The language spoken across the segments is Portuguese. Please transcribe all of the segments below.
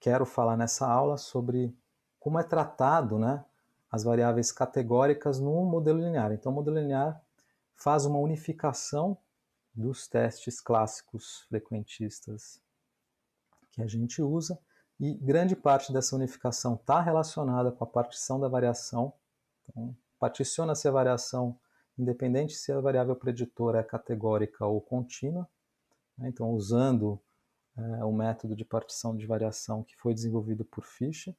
quero falar nessa aula sobre como é tratado, né, as variáveis categóricas no modelo linear. Então, o modelo linear faz uma unificação dos testes clássicos frequentistas que a gente usa, e grande parte dessa unificação está relacionada com a partição da variação. Então, particiona-se a variação independente se a variável preditora é categórica ou contínua, né? Então, usando o método de partição de variação que foi desenvolvido por Fisher.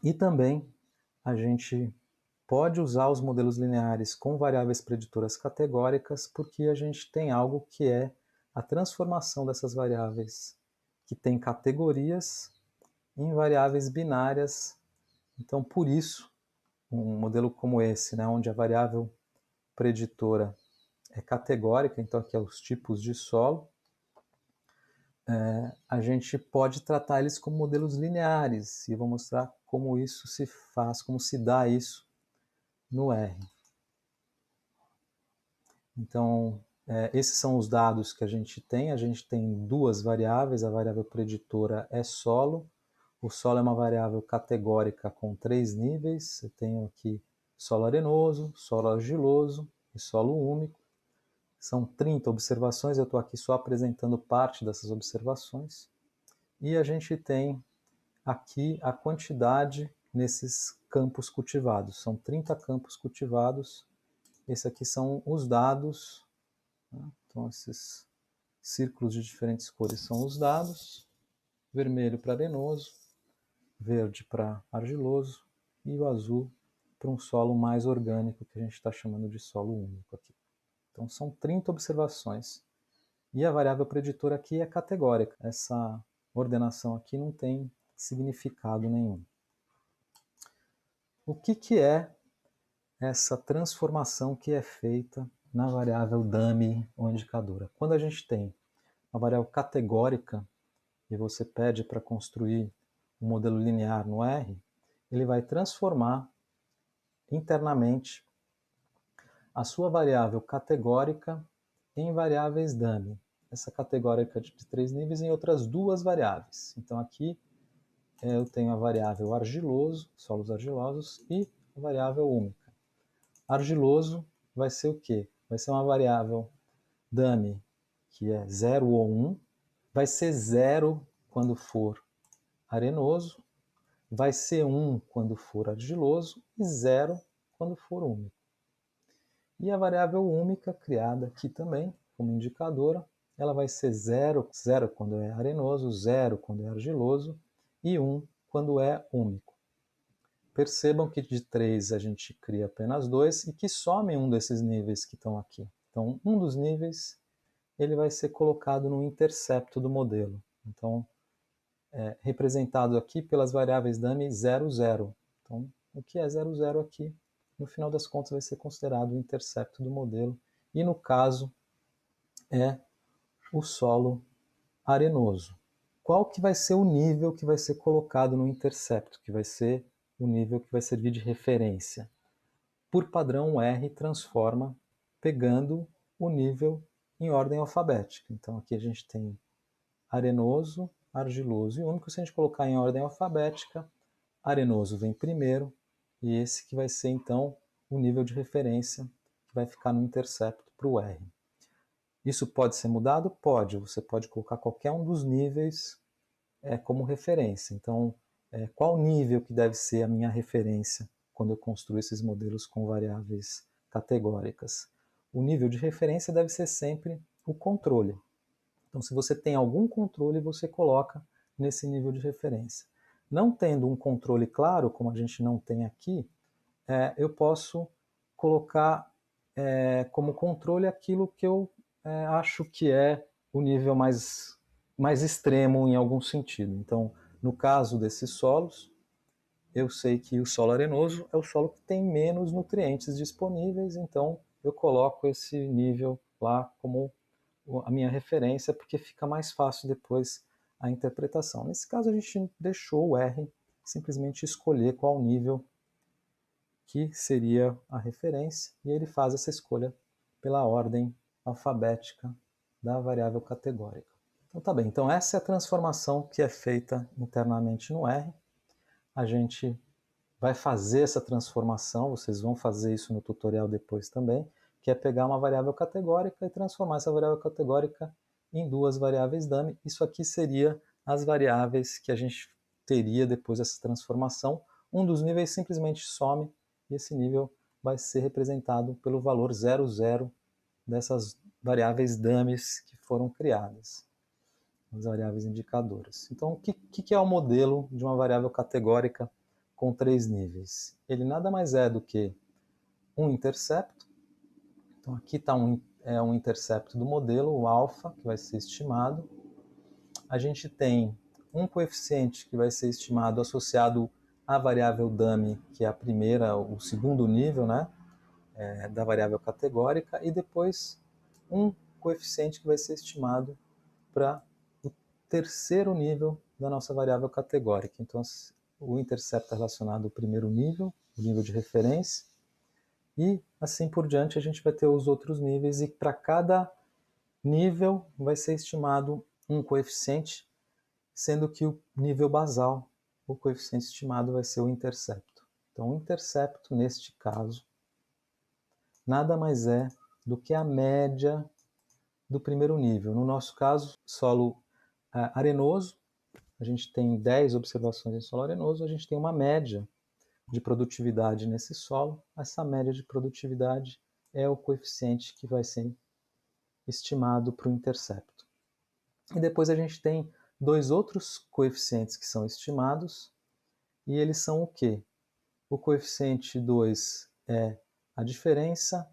E também a gente pode usar os modelos lineares com variáveis preditoras categóricas, porque a gente tem algo que é a transformação dessas variáveis que têm categorias em variáveis binárias. Então, por isso, um modelo como esse, né, onde a variável preditora é categórica, então aqui é os tipos de solo, a gente pode tratar eles como modelos lineares, e eu vou mostrar como isso se faz, como se dá isso no R. Então, esses são os dados que a gente tem duas variáveis, a variável preditora é solo, o solo é uma variável categórica com 3 níveis, eu tenho aqui solo arenoso, solo argiloso e solo úmico. São 30 observações, eu estou aqui só apresentando parte dessas observações. E a gente tem aqui a quantidade nesses campos cultivados. São 30 campos cultivados. Esses aqui são os dados, né? Então, esses círculos de diferentes cores são os dados. Vermelho para arenoso, verde para argiloso e o azul para um solo mais orgânico, que a gente está chamando de solo úmico aqui. Então, são 30 observações. E a variável preditora aqui é categórica. Essa ordenação aqui não tem significado nenhum. O que é essa transformação que é feita na variável dummy ou indicadora? Quando a gente tem uma variável categórica e você pede para construir um modelo linear no R, ele vai transformar internamente a sua variável categórica em variáveis dummy. Essa categórica de 3 níveis em outras duas variáveis. Então aqui eu tenho a variável argiloso, solos argilosos, e a variável úmica. Argiloso vai ser o quê? Vai ser uma variável dummy, que é 0 ou 1, vai ser 0 quando for arenoso, vai ser 1 quando for argiloso e 0 quando for úmico. E a variável úmica, criada aqui também como indicadora, ela vai ser 0, 0 quando é arenoso, 0 quando é argiloso e 1 quando é úmico. Percebam que de 3 a gente cria apenas 2 e que some um desses níveis que estão aqui. Então, um dos níveis ele vai ser colocado no intercepto do modelo. Então, representado aqui pelas variáveis dummy 0, 0. Então, o que é 0, 0 aqui? No final das contas vai ser considerado o intercepto do modelo, e no caso é o solo arenoso. Qual que vai ser o nível que vai ser colocado no intercepto, que vai ser o nível que vai servir de referência? Por padrão, o R transforma pegando o nível em ordem alfabética. Então aqui a gente tem arenoso, argiloso e úmico. Se a gente colocar em ordem alfabética, arenoso vem primeiro, e esse que vai ser então o nível de referência que vai ficar no intercepto para o R. Isso pode ser mudado? Pode. Você pode colocar qualquer um dos níveis como referência. Então, qual nível que deve ser a minha referência quando eu construo esses modelos com variáveis categóricas? O nível de referência deve ser sempre o controle. Então, se você tem algum controle, você coloca nesse nível de referência. Não tendo um controle claro, como a gente não tem aqui, eu posso colocar como controle aquilo que eu acho que é o nível mais extremo em algum sentido. Então, no caso desses solos, eu sei que o solo arenoso é o solo que tem menos nutrientes disponíveis, então eu coloco esse nível lá como a minha referência, porque fica mais fácil depois a interpretação. Nesse caso, a gente deixou o R simplesmente escolher qual nível que seria a referência, e ele faz essa escolha pela ordem alfabética da variável categórica. Então tá bem, então essa é a transformação que é feita internamente no R. A gente vai fazer essa transformação, vocês vão fazer isso no tutorial depois também, que é pegar uma variável categórica e transformar essa variável categórica em duas variáveis dummy. Isso aqui seria as variáveis que a gente teria depois dessa transformação. Um dos níveis simplesmente some e esse nível vai ser representado pelo valor 00 dessas variáveis dummies que foram criadas, as variáveis indicadoras. Então, o que é o modelo de uma variável categórica com 3 níveis? Ele nada mais é do que um intercepto. Então, aqui está um intercepto do modelo, o alfa, que vai ser estimado. A gente tem um coeficiente que vai ser estimado associado à variável dummy, que é a primeira, o segundo nível, né, da variável categórica, e depois um coeficiente que vai ser estimado para o terceiro nível da nossa variável categórica. Então, o intercepto é relacionado ao primeiro nível, o nível de referência, e assim por diante a gente vai ter os outros níveis, e para cada nível vai ser estimado um coeficiente, sendo que o nível basal, o coeficiente estimado vai ser o intercepto. Então, o intercepto, neste caso, nada mais é do que a média do primeiro nível. No nosso caso, solo arenoso, a gente tem 10 observações em solo arenoso, a gente tem uma média de produtividade nesse solo. Essa média de produtividade é o coeficiente que vai ser estimado para o intercepto. E depois a gente tem dois outros coeficientes que são estimados, e eles são o quê? O coeficiente 2 é a diferença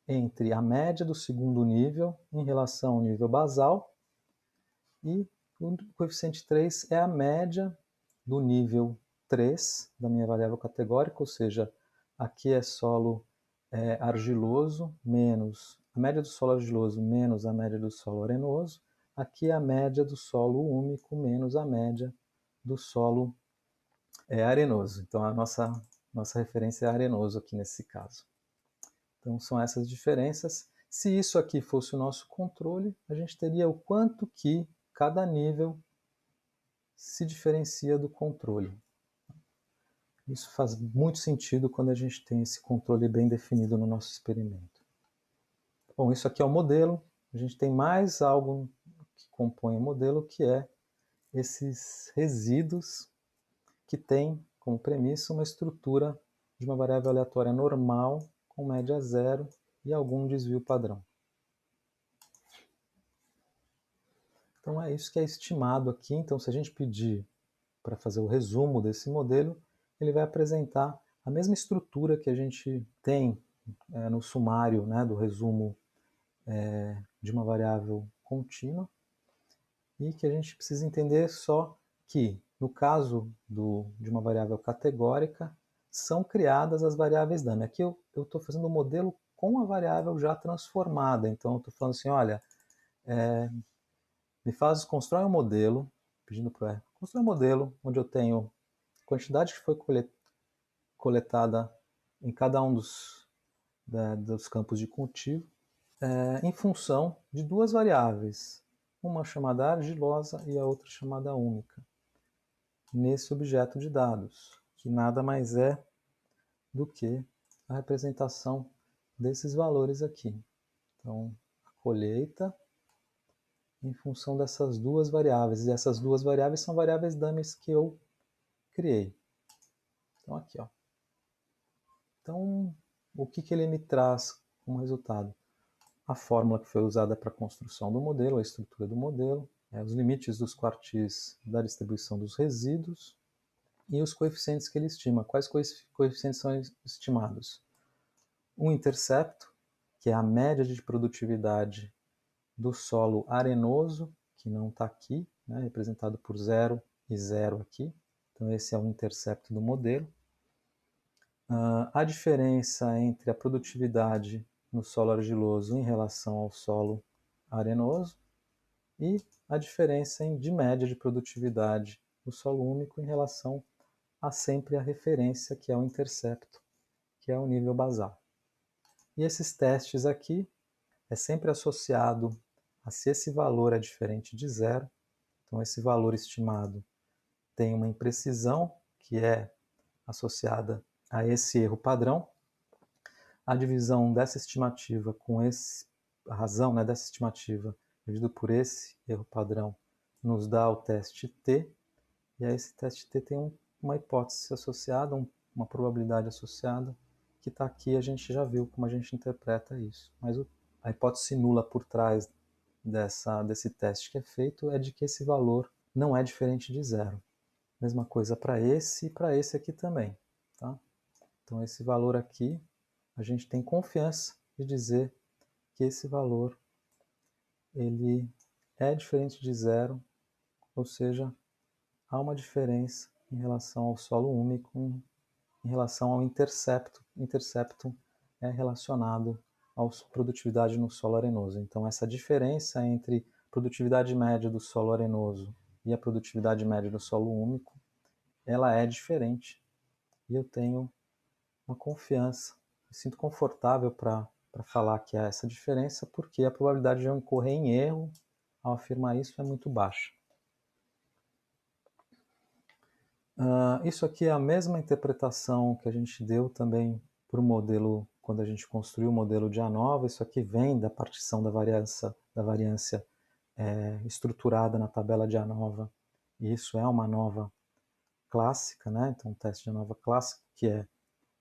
entre a média do segundo nível em relação ao nível basal, e o coeficiente 3 é a média do nível 3 da minha variável categórica, ou seja, aqui é solo argiloso menos a média do solo argiloso menos a média do solo arenoso. Aqui é a média do solo úmico menos a média do solo arenoso. Então a nossa referência é arenoso aqui nesse caso. Então são essas diferenças. Se isso aqui fosse o nosso controle, a gente teria o quanto que cada nível se diferencia do controle. Isso faz muito sentido quando a gente tem esse controle bem definido no nosso experimento. Bom, isso aqui é o modelo. A gente tem mais algo que compõe o modelo, que é esses resíduos que tem como premissa uma estrutura de uma variável aleatória normal com média zero e algum desvio padrão. Então é isso que é estimado aqui. Então, se a gente pedir para fazer o resumo desse modelo, ele vai apresentar a mesma estrutura que a gente tem no sumário, né, do resumo de uma variável contínua, e que a gente precisa entender só que, no caso de uma variável categórica, são criadas as variáveis dummy. Aqui eu estou fazendo um modelo com a variável já transformada. Então, eu estou falando assim, olha, constrói um modelo, pedindo para o R, constrói um modelo onde eu tenho a quantidade que foi coletada em cada um dos campos de cultivo, em função de duas variáveis, uma chamada argilosa e a outra chamada úmica, nesse objeto de dados, que nada mais é do que a representação desses valores aqui. Então, a colheita em função dessas duas variáveis, e essas duas variáveis são variáveis dummies que eu criei. Então, aqui, ó. Então, o que ele me traz como resultado? A fórmula que foi usada para a construção do modelo, a estrutura do modelo, os limites dos quartis da distribuição dos resíduos e os coeficientes que ele estima. Quais coeficientes são estimados? O intercepto, que é a média de produtividade do solo arenoso, que não está aqui, né, representado por 0 e 0 aqui. Então esse é o intercepto do modelo. A diferença entre a produtividade no solo argiloso em relação ao solo arenoso e a diferença de média de produtividade no solo úmico em relação a sempre a referência, que é o intercepto, que é o nível basal. E esses testes aqui é sempre associado a se esse valor é diferente de zero, Então esse valor estimado tem uma imprecisão que é associada a esse erro padrão. A divisão dessa estimativa com a razão, né, dessa estimativa dividido por esse erro padrão nos dá o teste T, e aí esse teste T tem uma hipótese associada, uma probabilidade associada, que está aqui, a gente já viu como a gente interpreta isso. Mas a hipótese nula por trás desse teste que é feito é de que esse valor não é diferente de zero. Mesma coisa para esse e para esse aqui também. Tá? Então esse valor aqui, a gente tem confiança de dizer que esse valor ele é diferente de zero, ou seja, há uma diferença em relação ao solo úmico, em relação ao intercepto. Intercepto é relacionado à produtividade no solo arenoso. Então essa diferença entre a produtividade média do solo arenoso e a produtividade média do solo úmico, ela é diferente. E eu tenho uma confiança, me sinto confortável para falar que há essa diferença, porque a probabilidade de eu incorrer em erro ao afirmar isso é muito baixa. Isso aqui é a mesma interpretação que a gente deu também para o modelo, quando a gente construiu o modelo de ANOVA. Isso aqui vem da partição da variância estruturada na tabela de ANOVA. E isso é uma ANOVA clássica, né? Então, um teste de ANOVA clássico, que é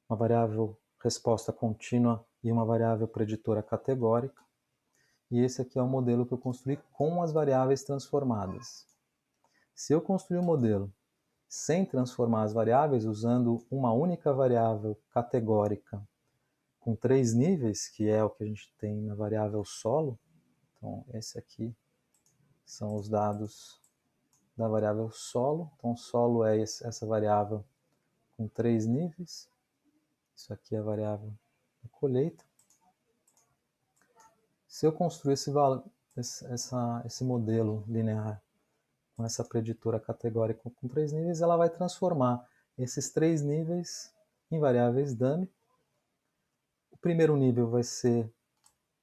uma variável resposta contínua e uma variável preditora categórica. E esse aqui é o modelo que eu construí com as variáveis transformadas. Se eu construir um modelo sem transformar as variáveis, usando uma única variável categórica com 3 níveis, que é o que a gente tem na variável solo, então esse aqui são os dados da variável solo. Então solo é essa variável com 3 níveis. Isso aqui é a variável da colheita. Se eu construir esse modelo linear com essa preditora categórica com 3 níveis, ela vai transformar esses 3 níveis em variáveis dummy. O primeiro nível vai ser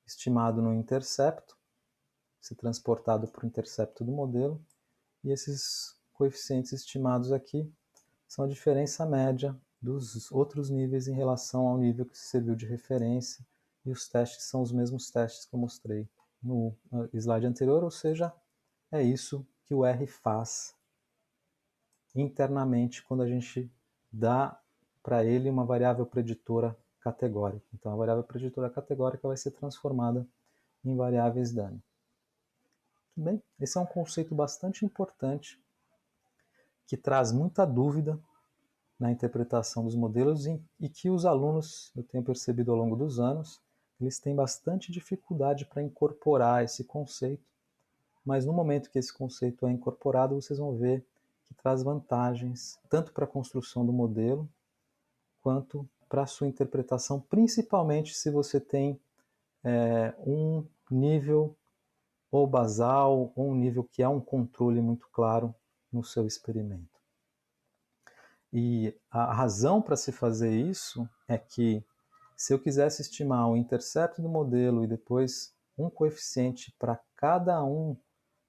estimado no intercepto, ser transportado para o intercepto do modelo, e esses coeficientes estimados aqui são a diferença média dos outros níveis em relação ao nível que serviu de referência, e os testes são os mesmos testes que eu mostrei no slide anterior, ou seja, é isso que o R faz internamente quando a gente dá para ele uma variável preditora categórica. Então a variável preditora categórica vai ser transformada em variáveis dummy. Tudo bem? Esse é um conceito bastante importante que traz muita dúvida na interpretação dos modelos e que os alunos, eu tenho percebido ao longo dos anos, eles têm bastante dificuldade para incorporar esse conceito, mas no momento que esse conceito é incorporado, vocês vão ver que traz vantagens tanto para a construção do modelo quanto para a sua interpretação, principalmente se você tem um nível ou basal ou um nível que há um controle muito claro no seu experimento. E a razão para se fazer isso é que se eu quisesse estimar o intercepto do modelo e depois um coeficiente para cada um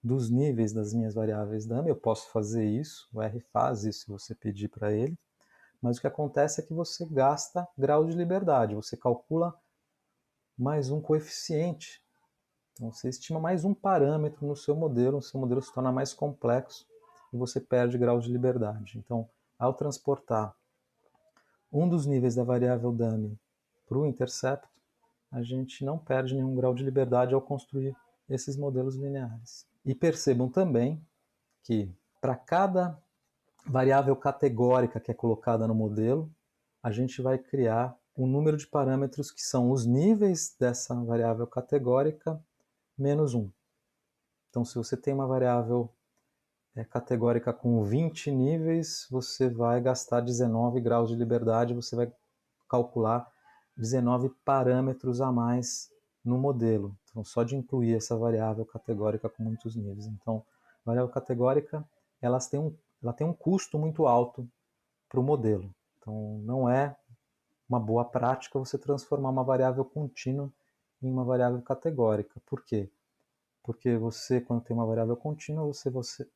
dos níveis das minhas variáveis dummy, eu posso fazer isso, o R faz isso se você pedir para ele, mas o que acontece é que você gasta grau de liberdade, você calcula mais um coeficiente, então você estima mais um parâmetro no seu modelo, o seu modelo se torna mais complexo e você perde grau de liberdade. Então, ao transportar um dos níveis da variável dummy para o intercepto, a gente não perde nenhum grau de liberdade ao construir esses modelos lineares. E percebam também que para cada variável categórica que é colocada no modelo, a gente vai criar um número de parâmetros que são os níveis dessa variável categórica menos 1. Então, se você tem uma variável categórica com 20 níveis, você vai gastar 19 graus de liberdade, você vai calcular 19 parâmetros a mais no modelo. Então, só de incluir essa variável categórica com muitos níveis. Então, a variável categórica ela tem um custo muito alto para o modelo. Então, não é uma boa prática você transformar uma variável contínua em uma variável categórica. Por quê? porque você, quando tem uma variável contínua,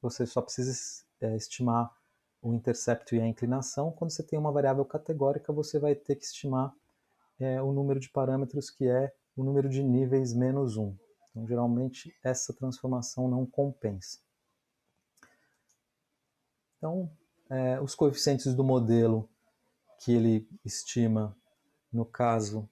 você só precisa estimar o intercepto e a inclinação. Quando você tem uma variável categórica, você vai ter que estimar o número de parâmetros, que é o número de níveis menos 1. Então, geralmente, essa transformação não compensa. Então, os coeficientes do modelo que ele estima, no caso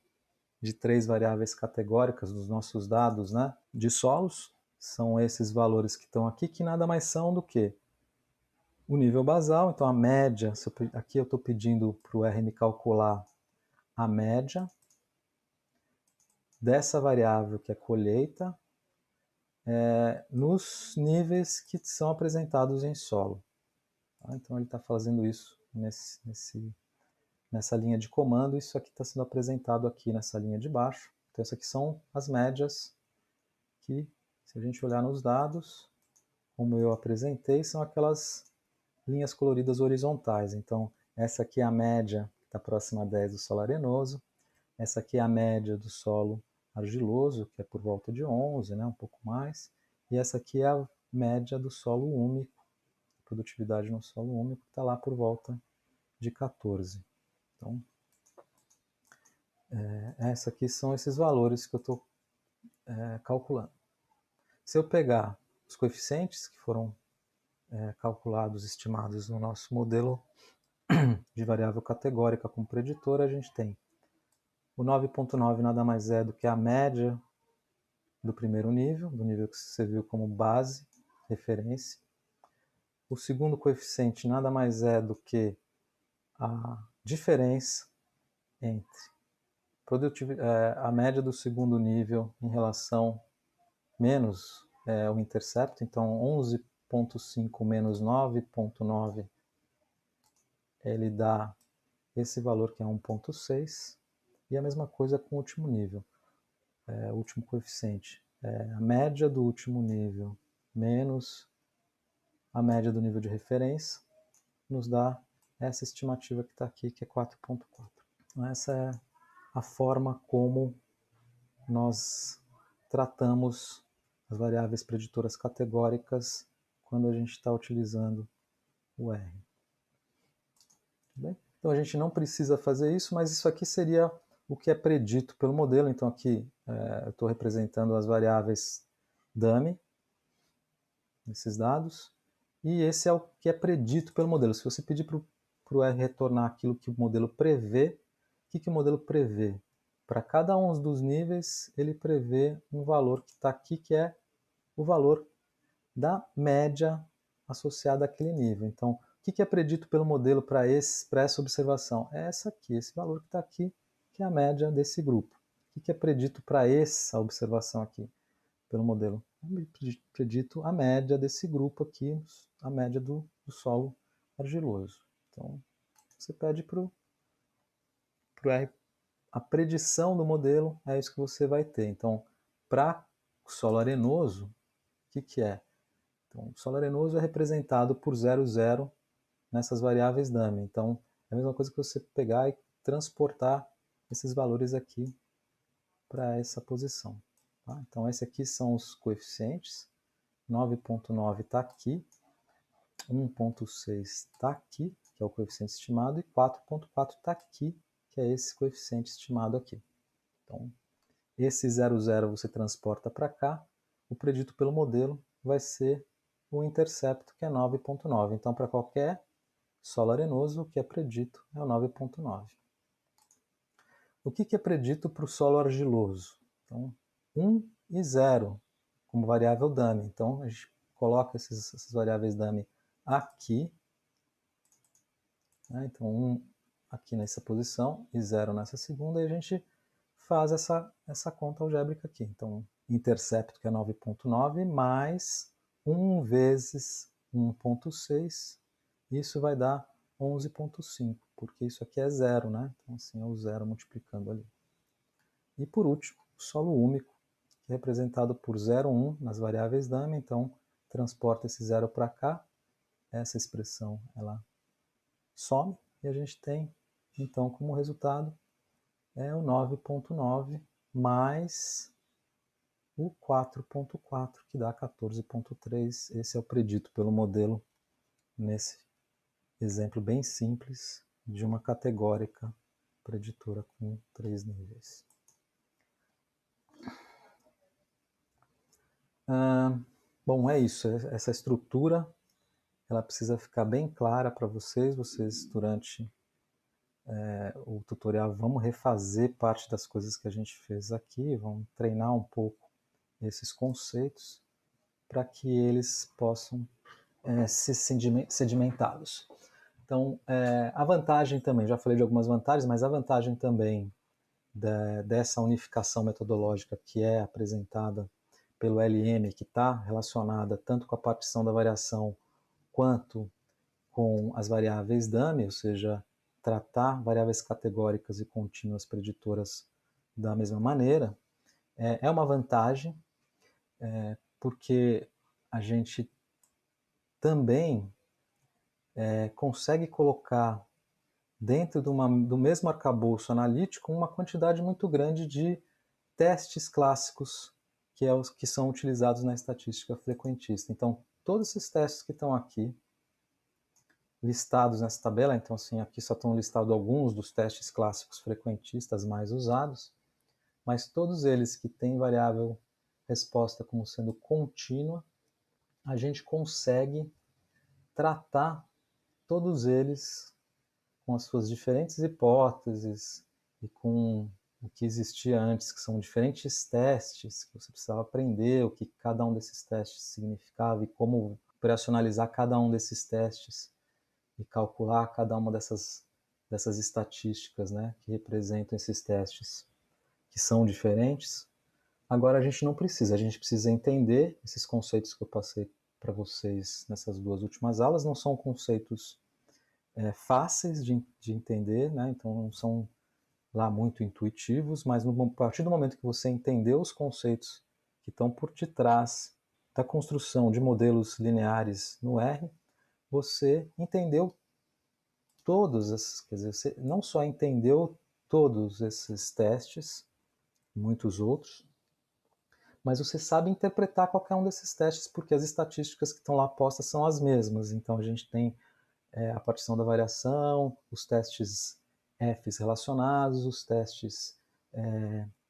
de 3 variáveis categóricas dos nossos dados, né, de solos, são esses valores que estão aqui, que nada mais são do que o nível basal. Então, a média, aqui eu estou pedindo para o R me calcular a média dessa variável, que é colheita, nos níveis que são apresentados em solo. Tá? Então, ele está fazendo isso nessa linha de comando. Isso aqui está sendo apresentado aqui nessa linha de baixo. Então, essas aqui são as médias que, se a gente olhar nos dados, como eu apresentei, são aquelas linhas coloridas horizontais. Então, essa aqui é a média que está próxima a 10 do solo arenoso. Essa aqui é a média do solo argiloso, que é por volta de 11, né, um pouco mais. E essa aqui é a média do solo úmico, produtividade no solo úmico, que está lá por volta de 14. Então, essa aqui são esses valores que eu estou calculando. Se eu pegar os coeficientes que foram calculados, estimados no nosso modelo de variável categórica como preditor, a gente tem o 9.9 nada mais é do que a média do primeiro nível, do nível que você viu como base, referência. O segundo coeficiente nada mais é do que a diferença entre a média do segundo nível em relação menos o intercepto. Então, 11.5 menos 9.9, ele dá esse valor, que é 1.6. E a mesma coisa com o último nível, o último coeficiente. A média do último nível menos a média do nível de referência nos dá essa estimativa que está aqui, que é 4.4. Então, essa é a forma como nós tratamos as variáveis preditoras categóricas quando a gente está utilizando o R. Bem? Então, a gente não precisa fazer isso, mas isso aqui seria o que é predito pelo modelo. Então, aqui eu estou representando as variáveis dummy, esses dados, e esse é o que é predito pelo modelo. Se você pedir para o R retornar aquilo que o modelo prevê, o que o modelo prevê? Para cada um dos níveis, ele prevê um valor que está aqui, que é o valor da média associada àquele nível. Então, o que é predito pelo modelo para essa observação? É essa aqui, esse valor que está aqui, que é a média desse grupo. O que é predito para essa observação aqui pelo modelo? Predito a média desse grupo aqui, a média do solo argiloso. Então, você pede para o R a predição do modelo, é isso que você vai ter. Então, para o solo arenoso, o que é? Então, o solo arenoso é representado por 0, 0 nessas variáveis dummy. Então, é a mesma coisa que você pegar e transportar esses valores aqui para essa posição. Tá? Então, esses aqui são os coeficientes. 9.9 está aqui, 1.6 está aqui, que é o coeficiente estimado, e 4.4 está aqui, que é esse coeficiente estimado aqui. Então, esse 0, 0 você transporta para cá. O predito pelo modelo vai ser o intercepto, que é 9.9. Então, para qualquer solo arenoso, o que é predito é o 9.9. O que é predito para o solo argiloso? Então, 1 e 0 como variável dummy. Então, a gente coloca essas variáveis dummy aqui. Né? Então, 1 aqui nessa posição e 0 nessa segunda, e a gente faz essa conta algébrica aqui. Então, intercepto, que é 9.9, mais 1 vezes 1.6, isso vai dar 11.5, porque isso aqui é 0, né? Então, assim, é o 0 multiplicando ali. E, por último, o solo úmico, que é representado por 0, 1 nas variáveis dummy. Então, transporta esse 0 para cá, essa expressão ela some, e a gente tem, então, como resultado, o 9.9 mais o 4.4, que dá 14.3. Esse é o predito pelo modelo nesse exemplo bem simples de uma categórica preditora com 3 níveis. Bom, é isso. Essa estrutura ela precisa ficar bem clara para vocês. Vocês, durante o tutorial, vamos refazer parte das coisas que a gente fez aqui, vamos treinar um pouco esses conceitos para que eles possam ser sedimentados. Então, a vantagem também, já falei de algumas vantagens, mas a vantagem também dessa unificação metodológica que é apresentada pelo LM, que está relacionada tanto com a partição da variação quanto com as variáveis dummy, ou seja, tratar variáveis categóricas e contínuas preditoras da mesma maneira, é uma vantagem, porque a gente também consegue colocar dentro do mesmo arcabouço analítico uma quantidade muito grande de testes clássicos que são utilizados na estatística frequentista. Então, todos esses testes que estão aqui, listados nessa tabela, então assim, aqui só estão listados alguns dos testes clássicos frequentistas mais usados, mas todos eles que têm variável resposta como sendo contínua, a gente consegue tratar todos eles com as suas diferentes hipóteses e com o que existia antes, que são diferentes testes que você precisava aprender, o que cada um desses testes significava e como operacionalizar cada um desses testes e calcular cada uma dessas estatísticas, né, que representam esses testes, que são diferentes. Agora a gente não precisa, a gente precisa entender esses conceitos que eu passei para vocês nessas duas últimas aulas. Não são conceitos fáceis de entender, né, então não são lá muito intuitivos, mas a partir do momento que você entendeu os conceitos que estão por detrás da construção de modelos lineares no R, você entendeu todos esses, quer dizer, você não só entendeu todos esses testes, muitos outros, mas você sabe interpretar qualquer um desses testes, porque as estatísticas que estão lá postas são as mesmas. Então a gente tem a partição da variação, os testes Fs relacionados, os testes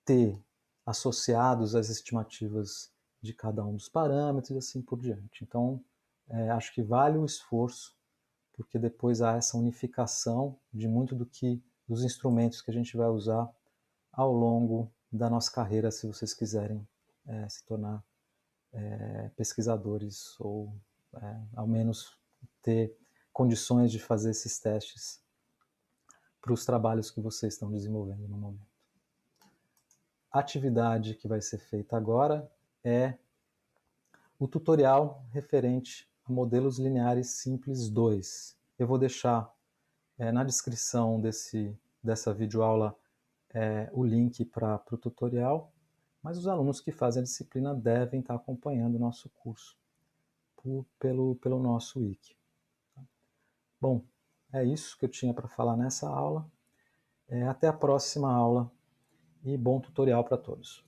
T associados às estimativas de cada um dos parâmetros e assim por diante. Então, acho que vale o esforço, porque depois há essa unificação de muito dos instrumentos que a gente vai usar ao longo da nossa carreira, se vocês quiserem se tornar pesquisadores ou ao menos ter condições de fazer esses testes para os trabalhos que vocês estão desenvolvendo no momento. A atividade que vai ser feita agora é o tutorial referente a modelos lineares simples 2. Eu vou deixar na descrição dessa videoaula o link para o tutorial, mas os alunos que fazem a disciplina devem estar acompanhando o nosso curso pelo nosso wiki. Bom, é isso que eu tinha para falar nessa aula. Até a próxima aula e bom tutorial para todos.